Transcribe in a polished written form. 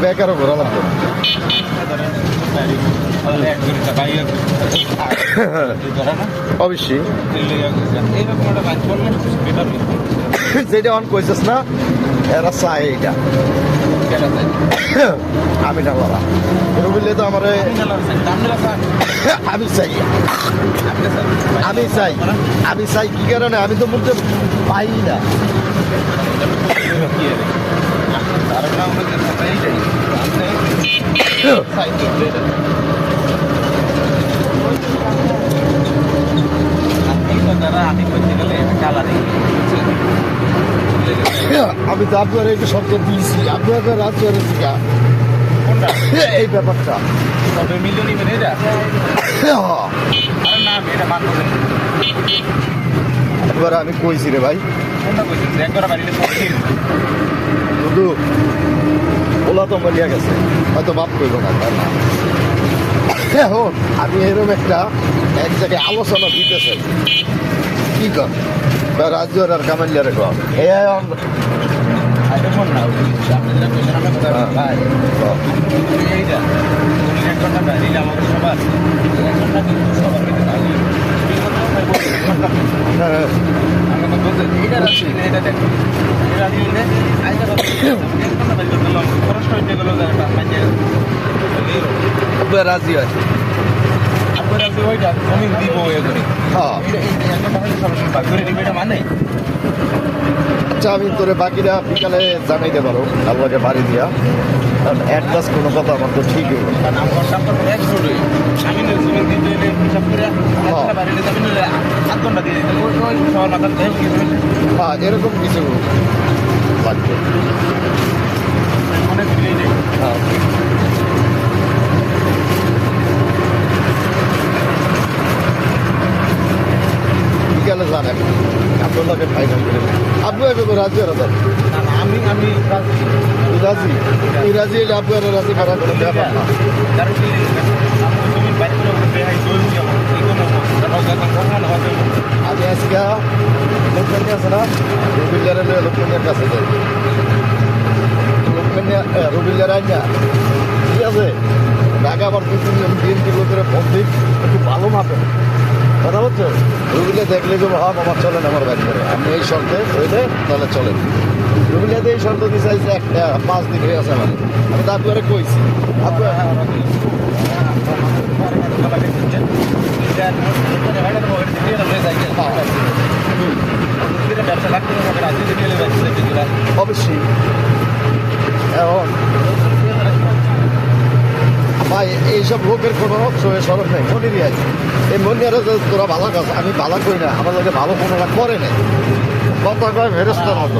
বেকারও ঘোরা লাগতো না। অবশ্যই যেটা অন কইছিস না এরা চাই এইটা আমি না বলা রবিলে তো আমার আমি চাই আমি চাই আমি চাই কি কারণে আমি তো মুখে পাই না আমি তো আপনার একটু শব্দ দিয়েছি আপনাকে রাজবাড়ি শিখা এই ব্যাপারটা একবার আমি কইছি রে ভাই শুধু ওলা তো মরিয়া গেছে হয়তো মাফ করবো না তার না এখন আমি এরকম একটা এক জায়গায় আলোচনা দিতে চাই কি কর রাজ্য আর কামালিয়ারে কর রাজি আছে আচ্ছা আমি তোরে বাকিরা বিকালে জানাইতে পারো আল্লাহকে বাড়ি দিয়া কারণ অ্যাডভান্স কোনো কথা আমার তো ঠিক হইল হ্যাঁ এরকম কিছু লাগবে হ্যাঁ বিকালে জানেন আপনাকে ফাইনাল করে আপনি একবার রাজি আর আমি রাজি এই রাজি এলে আপনার রাজি করার কোনো ব্যাপার না আমি আজকে লোকমানি আছে না রবিলের লোকমানিয়ার কাছে যাই লোকমানিয়া রবিলের আইনা ঠিক আছে ঢাকা আবার 2-3 লোকের বন্ধু একটু ভালো মাপে কথা বলছো রবিলে দেখলে যে ভাব আমার চলেন আমার বাড়ি করে আপনি এই শর্তে হইলে তাহলে চলেন রবিলাতে এই শর্ত দিয়ে চাইছে একটা 5 দিন হয়ে আছে আমার আমি তো আপনারা কইছি আপনার অবশ্যই এখন ভাই এইসব লোকের কোনো সরব নেই মনেরই আছে এই মনিয়ারা তোরা ভালো কাজ আমি ভালো করি না আমার লোকে ভালো কোনোটা করে নেই কথা কয় ফেরস্তার মতো